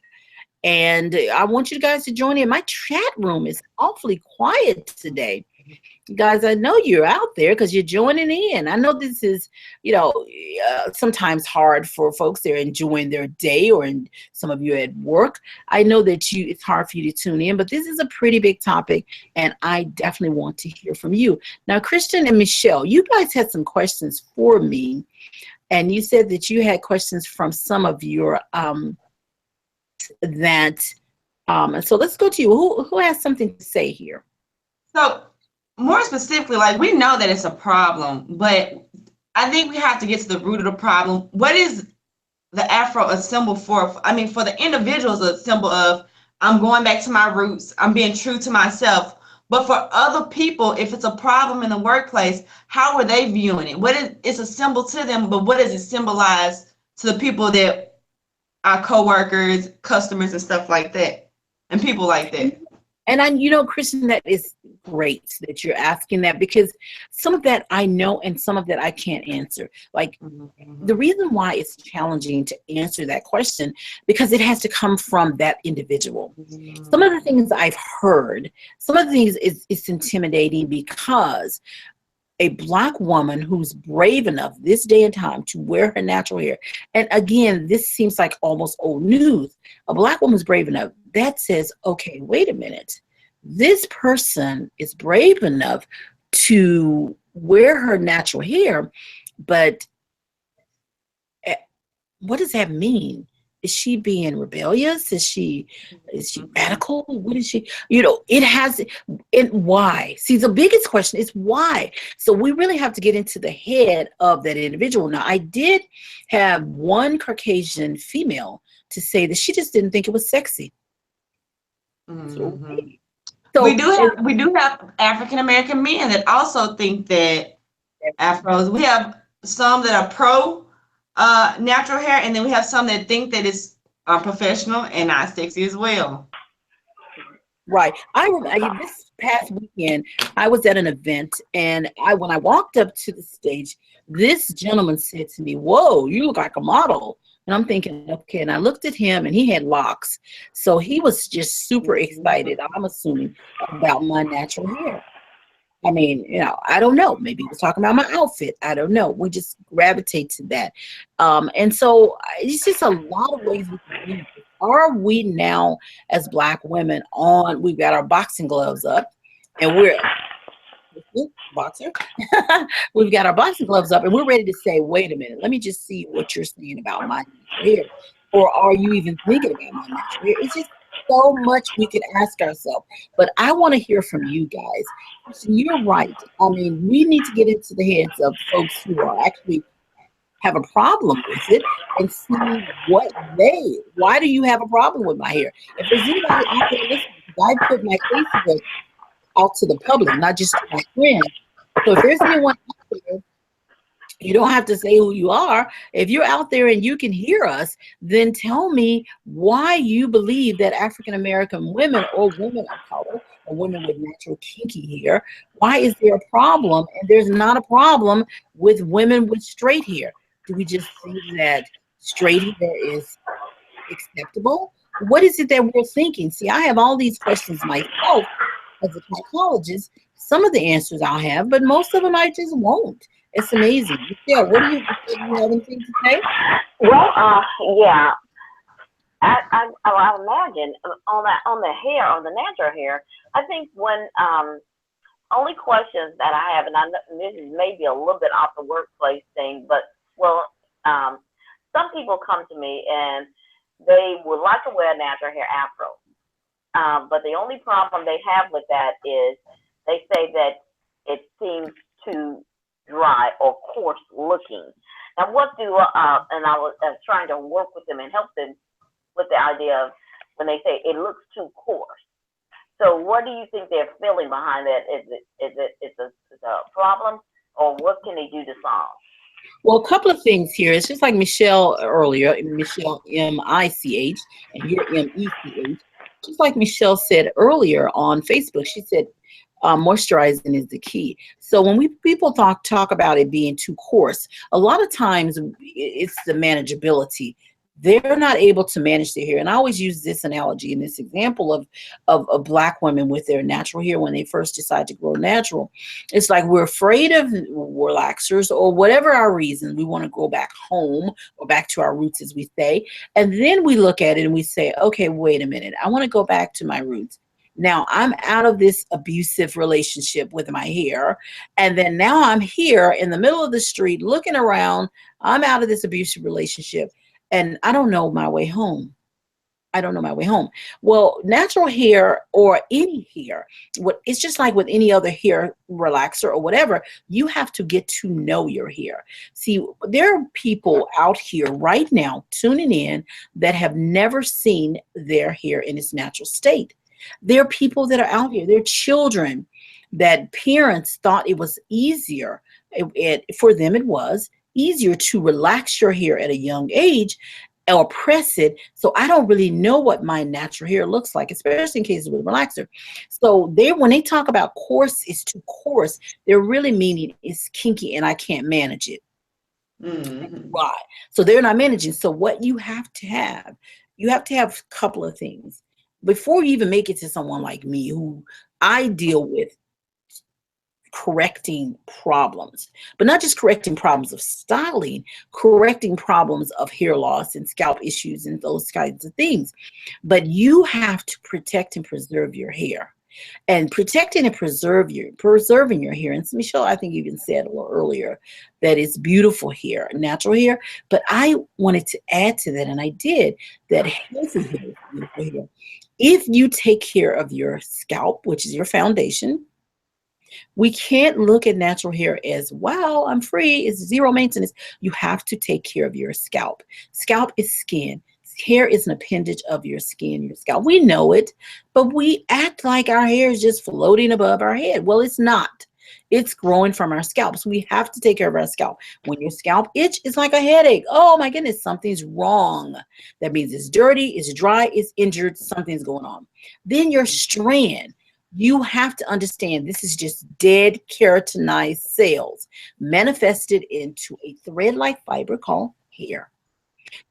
and I want you guys to join in. My chat room is awfully quiet today. Guys, I know you're out there because you're joining in. I know this is, sometimes hard for folks. They're enjoying their day, or some of you at work. I know that it's hard for you to tune in, but this is a pretty big topic, and I definitely want to hear from you. Now, Christian and Michelle, you guys had some questions for me, and you said that you had questions from some of your that, and so let's go to you. Who has something to say here? So more specifically, like, we know that it's a problem, but I think we have to get to the root of the problem. What is the Afro a symbol for? I mean, for the individuals, a symbol of, I'm going back to my roots, I'm being true to myself. But for other people, if it's a problem in the workplace, how are they viewing it? It's a symbol to them, but what does it symbolize to the people that are coworkers, customers, and stuff like that, and people like that? And Kristen, that is great that you're asking that, because some of that I know and some of that I can't answer. Like, the reason why it's challenging to answer that question, because it has to come from that individual. Some of the things I've heard, some of the things it's intimidating, because a Black woman who's brave enough this day and time to wear her natural hair, and again, this seems like almost old news, a Black woman's brave enough, that says, okay, wait a minute, this person is brave enough to wear her natural hair, but what does that mean? Is she being rebellious? Is she radical? What is she? Why? See, the biggest question is why. So we really have to get into the head of that individual. Now, I did have one Caucasian female to say that she just didn't think it was sexy. So we do have African American men that also think that Afros. We have some that are pro natural hair, and then we have some that think that it's unprofessional and not sexy as well. Right. This past weekend, I was at an event, and when I walked up to the stage, this gentleman said to me, "Whoa, you look like a model." And I'm thinking, okay. And I looked at him, and he had locks, so he was just super excited, I'm assuming, about my natural hair. I mean, I don't know. Maybe he was talking about my outfit. I don't know. We just gravitate to that. And so it's just a lot of ways we can use it. Are we now, as Black women, we've got our boxing gloves up, and we're boxer. We've got our boxing gloves up, and we're ready to say, wait a minute, let me just see what you're saying about my natural hair. Or are you even thinking about my natural hair? It's just so much we could ask ourselves. But I want to hear from you guys. You're right. I mean, we need to get into the heads of folks who are actually have a problem with it and see why do you have a problem with my hair? If there's anybody out there listening, because I put my Facebook out to the public, not just to my friends. So if there's anyone out there, you don't have to say who you are. If you're out there and you can hear us, then tell me why you believe that African American women, or women of color, or women with natural kinky hair, why is there a problem? And there's not a problem with women with straight hair. Do we just think that straight hair is acceptable? What is it that we're thinking? See, I have all these questions myself as a trichologist. Some of the answers I'll have, but most of them I just won't. It's amazing. Michelle, what do you have anything to say? Well, yeah. I imagine on the hair, on the natural hair, I think when only questions that I have, and this is maybe a little bit off the workplace thing, but some people come to me and they would like to wear a natural hair afro, but the only problem they have with that is they say that it seems too dry or coarse looking. Now, what do and I was trying to work with them and help them with the idea of when they say it looks too coarse. So, what do you think they're feeling behind that? Is it a problem, or what can they do to solve? Well, a couple of things here. It's just like Michelle earlier, Michelle M-I-C-H, and you're M-E-C-H. Just like Michelle said earlier on Facebook, she said moisturizing is the key. So when people talk about it being too coarse, a lot of times it's the manageability. They're not able to manage their hair. And I always use this analogy and this example of Black women with their natural hair when they first decide to grow natural. It's like we're afraid of relaxers or whatever our reason. We want to go back home or back to our roots, as we say. And then we look at it and we say, okay, wait a minute. I want to go back to my roots. Now I'm out of this abusive relationship with my hair. And then now I'm here in the middle of the street looking around. I'm out of this abusive relationship. And I don't know my way home. I don't know my way home. Well, natural hair or any hair, it's just like with any other hair relaxer or whatever, you have to get to know your hair. See, there are people out here right now tuning in that have never seen their hair in its natural state. There are people that are out here, there are children that parents thought it was easier. For them, it was easier to relax your hair at a young age or press it. So I don't really know what my natural hair looks like, especially in cases with relaxer. So when they talk about coarse is too coarse, they're really meaning it's kinky and I can't manage it. Right. So they're not managing. So what you have a couple of things before you even make it to someone like me, who I deal with correcting problems, but not just correcting problems of styling, correcting problems of hair loss and scalp issues and those kinds of things. But you have to protect and preserve your hair. And protecting and preserving your hair. And Michelle, I think you even said a little earlier that it's beautiful hair, natural hair. But I wanted to add to that, and I did, that healthy hair is beautiful hair. If you take care of your scalp, which is your foundation, we can't look at natural hair as, wow, I'm free, it's zero maintenance. You have to take care of your scalp. Scalp is skin. Hair is an appendage of your skin, your scalp. We know it, but we act like our hair is just floating above our head. Well, it's not. It's growing from our scalp. So we have to take care of our scalp. When your scalp itch, it's like a headache. Oh my goodness, something's wrong. That means it's dirty, it's dry, it's injured, something's going on. Then your strand. You have to understand this is just dead keratinized cells manifested into a thread-like fiber called hair.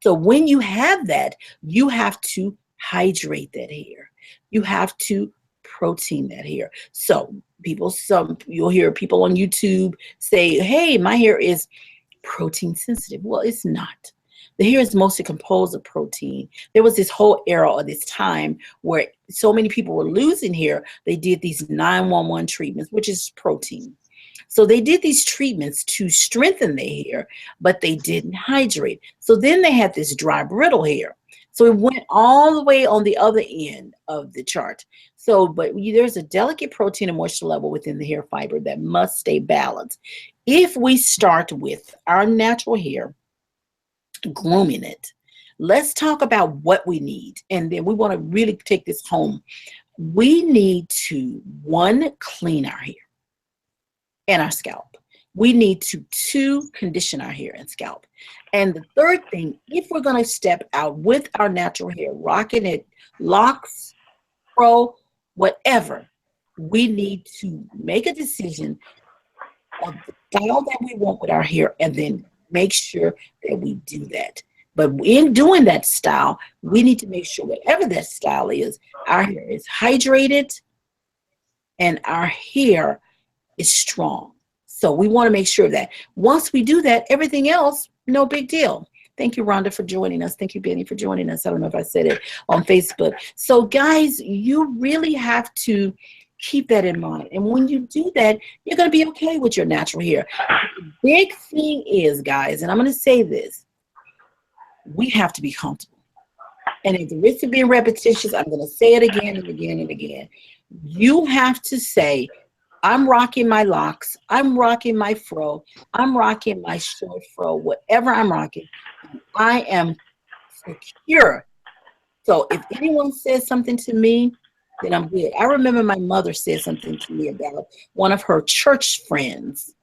So when you have that, you have to hydrate that hair. You have to protein that hair. So you'll hear people on YouTube say, hey, my hair is protein sensitive. Well, it's not. The hair is mostly composed of protein. There was this whole era or this time where so many people were losing hair. They did these 911 treatments, which is protein. So they did these treatments to strengthen their hair, but they didn't hydrate. So then they had this dry, brittle hair. So it went all the way on the other end of the chart. So, but there's a delicate protein and moisture level within the hair fiber that must stay balanced. If we start with our natural hair, grooming it, let's talk about what we need. And then we want to really take this home. We need to, one, clean our hair and our scalp. We need to, two, condition our hair and scalp. And the third thing, if we're going to step out with our natural hair, rocking it, locks, fro, whatever, we need to make a decision of the style that we want with our hair and then make sure that we do that. But in doing that style, we need to make sure whatever that style is, our hair is hydrated and our hair is strong. So we want to make sure that once we do that, everything else, no big deal. Thank you, Rhonda, for joining us. Thank you, Benny, for joining us. I don't know if I said it on Facebook. So guys, you really have to keep that in mind. And when you do that, you're going to be okay with your natural hair. The big thing is, guys, and I'm going to say this, we have to be comfortable. And at the risk of being repetitious, I'm going to say it again and again and again. You have to say, I'm rocking my locks, I'm rocking my fro, I'm rocking my short fro, whatever I'm rocking, I am secure. So if anyone says something to me, then I'm good. I remember my mother said something to me about one of her church friends.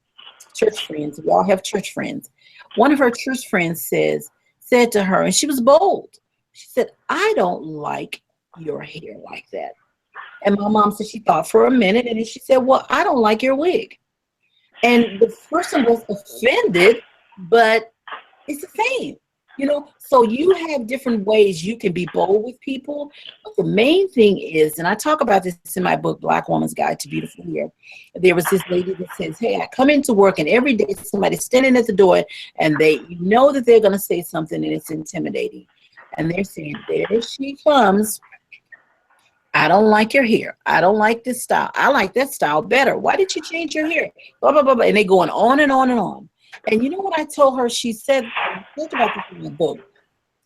We all have church friends. One of her church friends said to her, and she was bold. She said, I don't like your hair like that. And my mom said she thought for a minute, and then she said, well, I don't like your wig. And the person was offended, but it's the same. So you have different ways you can be bold with people. But the main thing is, and I talk about this in my book, Black Woman's Guide to Beautiful Hair. There was this lady that says, hey, I come into work and every day somebody's standing at the door and you know that they're going to say something and it's intimidating. And they're saying, there she comes. I don't like your hair. I don't like this style. I like that style better. Why did you change your hair? Blah, blah, blah, blah. And they're going on and on and on. And you know what I told her? She said, I talked about this in the book.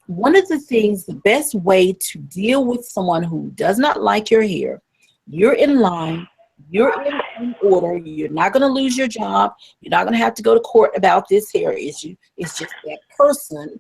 one of the things, the best way to deal with someone who does not like your hair, you're in line, you're in order, you're not going to lose your job, you're not going to have to go to court about this hair issue. It's just that person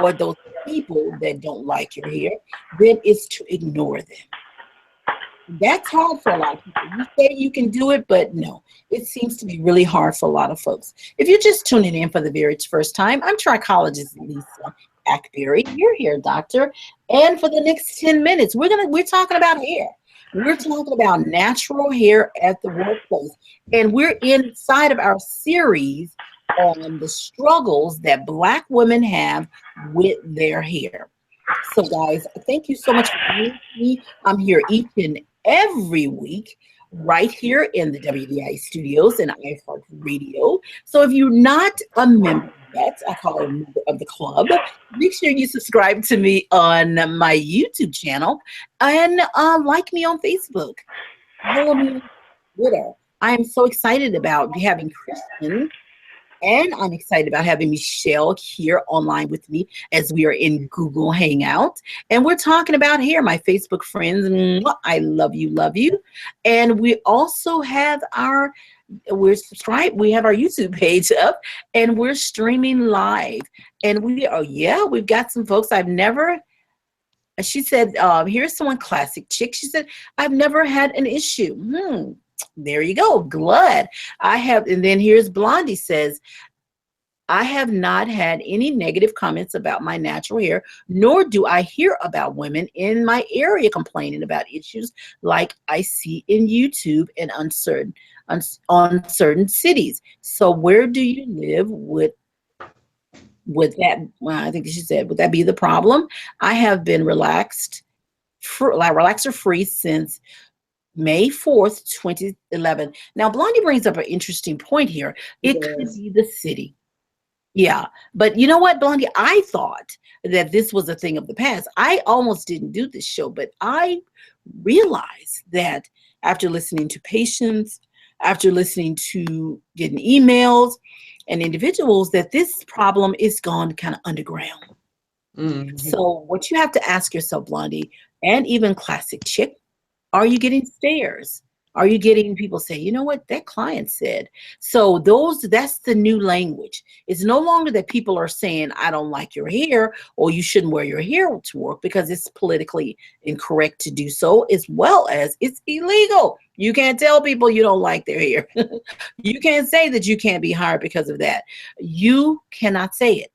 or those people that don't like your hair, then it's to ignore them. That's hard for a lot of people. You say you can do it, but no, it seems to be really hard for a lot of folks. If you're just tuning in for the very first time, I'm trichologist Lisa Akbari. You're here, doctor. And for the next 10 minutes, we're talking about hair. We're talking about natural hair at the workplace. And we're inside of our series on the struggles that Black women have with their hair. So guys, thank you so much for being with me. I'm here each and every week right here in the WDI studios and iHeart Radio. So if you're not a member yet, I call it a member of the club, make sure you subscribe to me on my YouTube channel and like me on Facebook. Follow me on Twitter. I am so excited about having Christian, and I'm excited about having Michelle here online with me as we are in Google Hangout. And we're talking about hair, my Facebook friends. I love you, love you. And we also have we're subscribed. We have our YouTube page up and we're streaming live. And we've got some folks she said, here's someone classic chick. She said, I've never had an issue. There you go. Glad I have. And then here's Blondie says, I have not had any negative comments about my natural hair, nor do I hear about women in my area complaining about issues like I see in YouTube and on certain cities. So where do you live with that? Well, I think she said, would that be the problem? I have been relaxer free since May 4th, 2011. Now, Blondie brings up an interesting point here. It could be the city. Yeah. But you know what, Blondie? I thought that this was a thing of the past. I almost didn't do this show, but I realized that after listening to patients, after listening to getting emails and individuals, that this problem is gone kind of underground. Mm-hmm. So what you have to ask yourself, Blondie, and even Classic Chick, are you getting stares? Are you getting people say, you know what, that client said? So that's the new language. It's no longer that people are saying, I don't like your hair, or you shouldn't wear your hair to work, because it's politically incorrect to do so, as well as it's illegal. You can't tell people you don't like their hair. You can't say that you can't be hired because of that. You cannot say it.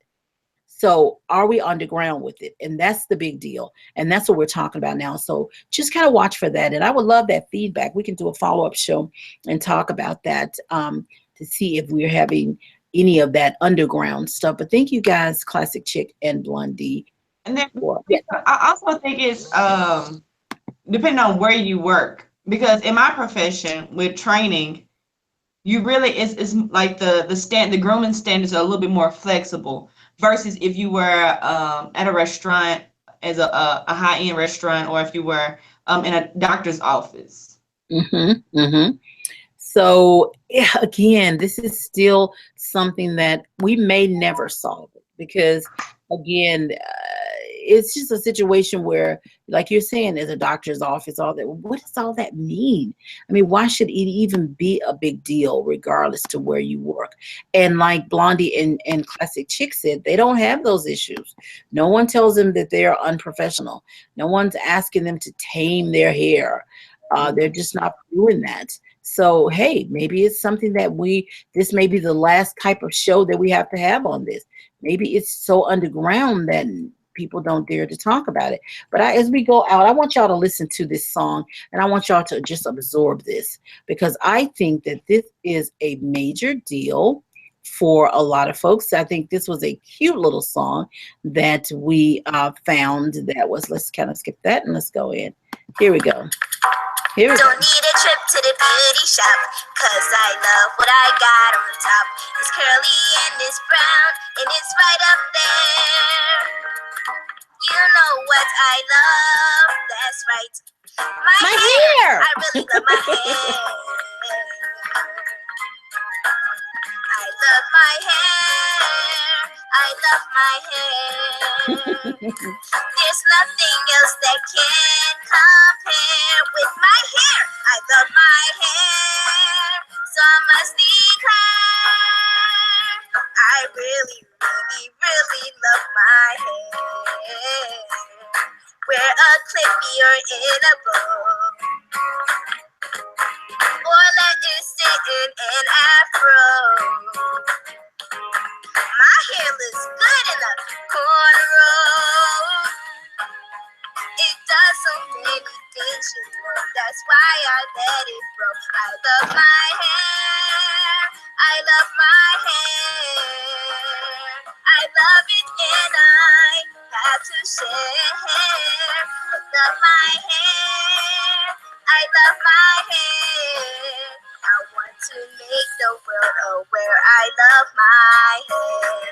So are we underground with it? And that's the big deal. And that's what we're talking about now. So just kind of watch for that. And I would love that feedback. We can do a follow-up show and talk about that to see if we're having any of that underground stuff. But thank you guys, Classic Chick and Blondie. And then I also think it's depending on where you work. Because in my profession with training, you really, it's like the grooming standards are a little bit more flexible. Versus if you were at a restaurant as a high-end restaurant, or if you were in a doctor's office. Mm-hmm, mm-hmm. So again, this is still something that we may never solve it, because again, it's just a situation where, like you're saying, as a doctor's office, all that. What does all that mean? I mean, why should it even be a big deal, regardless to where you work? And like Blondie and Classic Chick said, they don't have those issues. No one tells them that they're unprofessional. No one's asking them to tame their hair. They're just not doing that. So, hey, maybe it's something that this may be the last type of show that we have to have on this. Maybe it's so underground that people don't dare to talk about it. But as we go out, I want y'all to listen to this song, and I want y'all to just absorb this, because I think that this is a major deal for a lot of folks. I think this was a cute little song that we found that was, let's kind of skip that and let's go in. Here we go. Here we go. Don't need a trip to the beauty shop, cause I love what I got on top. It's curly and it's brown, and it's right up there. You know what I love, that's right. My hair! I really love my hair. I love my hair. I love my hair. There's nothing else that can compare with my hair. I love my hair, so I must declare, I really, really, really love my hair. Wear a clippy or in a bow, or let it sit in an afro. My hair looks good in a cornrow. It does so many things, you know. That's why I let it grow. I love my hair. I love my hair. I love it and I have to share. I love my hair. I love my hair. I want to make the world aware. I love my hair.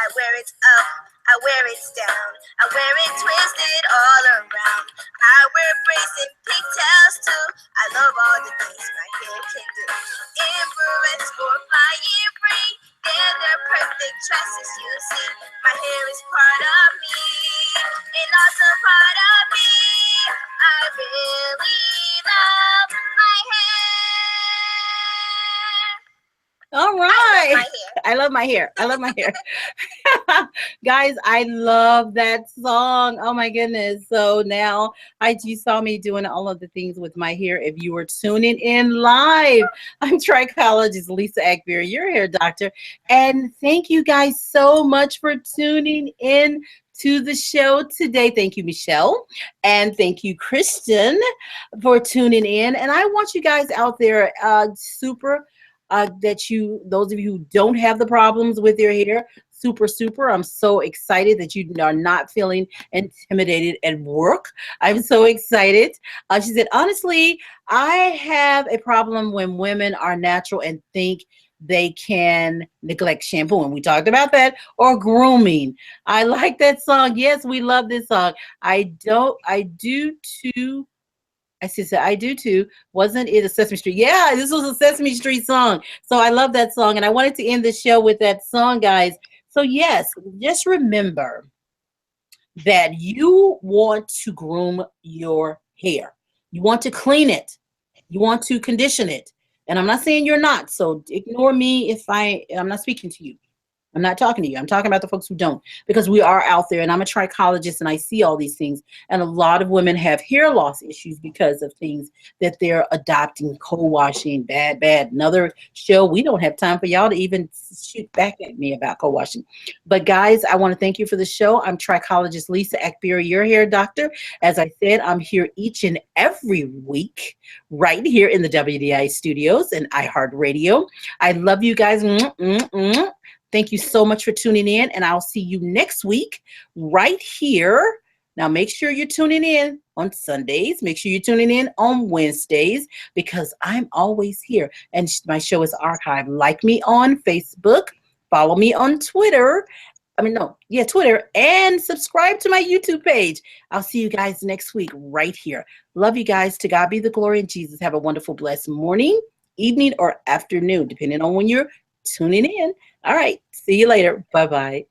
I wear it up, I wear it down, I wear it twisted all around. I wear braids and pigtails too. I love all the things my hair can do. Infrared for flying free, they're the perfect tresses you see. My hair is part of me, and also part of me. I really love my hair. All right. I love my hair. I love my hair. Guys, I love that song. Oh my goodness. So now you saw me doing all of the things with my hair. If you were tuning in live, I'm trichologist Lisa Akbari, your hair doctor. And thank you guys so much for tuning in to the show today. Thank you, Michelle. And thank you, Kristen, for tuning in. And I want you guys out there those of you who don't have the problems with your hair, super. I'm so excited that you are not feeling intimidated at work. I'm so excited. She said, honestly, I have a problem when women are natural and think they can neglect shampoo. And we talked about that, or grooming. I like that song. Yes, we love this song. I do too. I said, I do too. Wasn't it a Sesame Street? Yeah, this was a Sesame Street song. So I love that song. And I wanted to end the show with that song, guys. So yes, just remember that you want to groom your hair. You want to clean it. You want to condition it. And I'm not saying you're not. So ignore me if I'm not speaking to you. I'm not talking to you. I'm talking about the folks who don't, because we are out there, and I'm a trichologist and I see all these things. And a lot of women have hair loss issues because of things that they're adopting, co-washing, bad. Another show. We don't have time for y'all to even shoot back at me about co-washing. But guys, I want to thank you for the show. I'm trichologist Lisa Akbari, your hair doctor. As I said, I'm here each and every week right here in the WDI studios and iHeartRadio. I love you guys. Thank you so much for tuning in, and I'll see you next week right here. Now, make sure you're tuning in on Sundays. Make sure you're tuning in on Wednesdays, because I'm always here, and my show is archived. Like me on Facebook, follow me on Twitter. Twitter, and subscribe to my YouTube page. I'll see you guys next week right here. Love you guys. To God be the glory, and Jesus. Have a wonderful, blessed morning, evening, or afternoon, depending on when you're tuning in. All right. See you later. Bye-bye.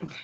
Okay.